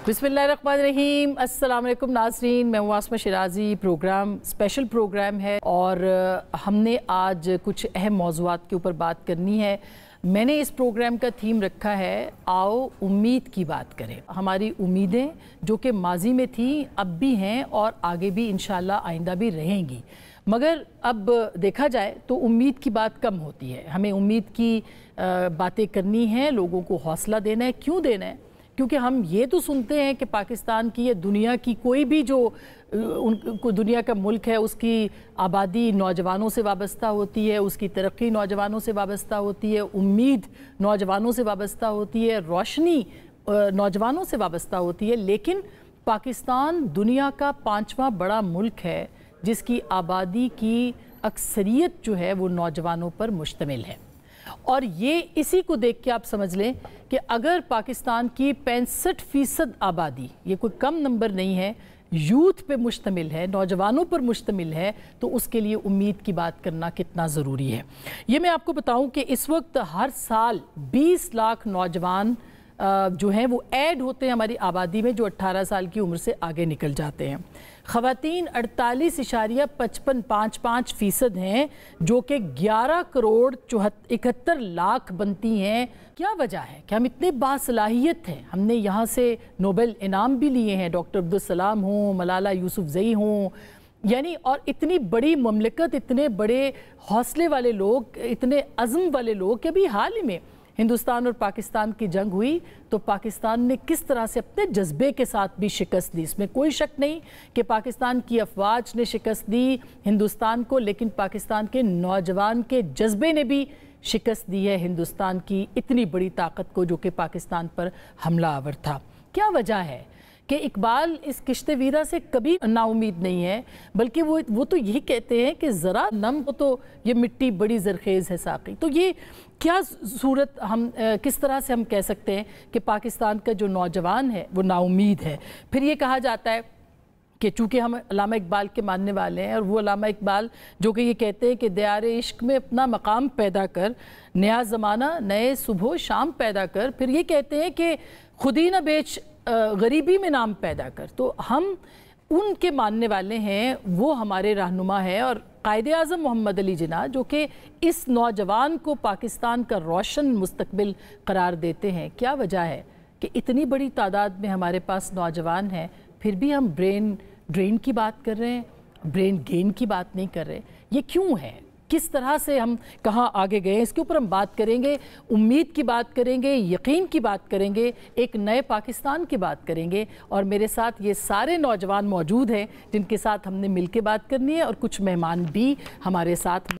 बिस्मिल्लाहिर्रहमानिर्रहीम। अस्सलाम वालेकुम नाज़रीन, मैं हूँ आसमा शिराजी। प्रोग्राम स्पेशल प्रोग्राम है और हमने आज कुछ अहम मौज़ूआत के ऊपर बात करनी है। मैंने इस प्रोग्राम का थीम रखा है आओ उम्मीद की बात करें। हमारी उम्मीदें जो कि माजी में थी अब भी हैं और आगे भी इंशाल्लाह आइंदा भी रहेंगी, मगर अब देखा जाए तो उम्मीद की बात कम होती है। हमें उम्मीद की बातें करनी है, लोगों को हौसला देना है। क्यों देना है? क्योंकि हम ये तो सुनते हैं कि पाकिस्तान की या दुनिया की कोई भी जो दुनिया का मुल्क है उसकी आबादी नौजवानों से वाबस्ता होती है, उसकी तरक्की नौजवानों से वाबस्ता होती है, उम्मीद नौजवानों से वाबस्ता होती है, रोशनी नौजवानों से वाबस्ता होती है। लेकिन पाकिस्तान दुनिया का 5वां बड़ा मुल्क है जिसकी आबादी की अक्सरियत जो है वो नौजवानों पर मुश्तमिल है। और ये इसी को देख के आप समझ लें कि अगर पाकिस्तान की 65% आबादी, ये कोई कम नंबर नहीं है, यूथ पे मुश्तमिल है, नौजवानों पर मुश्तमिल है, तो उसके लिए उम्मीद की बात करना कितना ज़रूरी है। ये मैं आपको बताऊं कि इस वक्त हर साल 20 लाख नौजवान जो हैं वो ऐड होते हैं हमारी आबादी में, जो 18 साल की उम्र से आगे निकल जाते हैं। ख़वातीन 48.55% हैं, जो कि 11 करोड़ 71 लाख बनती हैं। क्या वजह है कि हम इतने बासलाहियत हैं? हमने यहाँ से नोबेल इनाम भी लिए हैं, डॉक्टर अब्दुल सलाम हों, मलाला यूसुफजई हों, यानी और इतनी बड़ी ममलकत, इतने बड़े हौसले वाले लोग, इतने अज़्म वाले लोग कि अभी हाल ही में हिंदुस्तान और पाकिस्तान की जंग हुई तो पाकिस्तान ने किस तरह से अपने जज्बे के साथ भी शिकस्त दी। इसमें कोई शक नहीं कि पाकिस्तान की अफवाज ने शिकस्त दी हिंदुस्तान को, लेकिन पाकिस्तान के नौजवान के जज्बे ने भी शिकस्त दी है हिंदुस्तान की इतनी बड़ी ताकत को जो कि पाकिस्तान पर हमला आवर था। क्या वजह है कि इकबाल इस किश्ते वीरा से कभी नाउमीद नहीं है, बल्कि वो तो यही कहते हैं कि ज़रा नम हो तो ये मिट्टी बड़ी ज़रखेज़ है साक़ी। तो ये क्या सूरत हम किस तरह से हम कह सकते हैं कि पाकिस्तान का जो नौजवान है वो नाउमीद है? फिर ये कहा जाता है कि चूँकि हम अल्लामा इकबाल के मानने वाले हैं, और वो अल्लामा इकबाल जो कि ये कहते हैं कि दयारे इश्क में अपना मकाम पैदा कर, नया ज़माना नए सुबह शाम पैदा कर। फिर ये कहते हैं कि खुद ही न बेच, गरीबी में नाम पैदा कर। तो हम उनके मानने वाले हैं, वो हमारे रहनुमा है। और कायदे आज़म मोहम्मद अली जिन्ना जो कि इस नौजवान को पाकिस्तान का रोशन मुस्तकबिल करार देते हैं। क्या वजह है कि इतनी बड़ी तादाद में हमारे पास नौजवान हैं, फिर भी हम ब्रेन ड्रेन की बात कर रहे हैं, ब्रेन गेन की बात नहीं कर रहे? ये क्यों है? किस तरह से हम कहाँ आगे गए, इसके ऊपर हम बात करेंगे। उम्मीद की बात करेंगे, यकीन की बात करेंगे, एक नए पाकिस्तान की बात करेंगे। और मेरे साथ ये सारे नौजवान मौजूद हैं जिनके साथ हमने मिलकर बात करनी है, और कुछ मेहमान भी हमारे साथ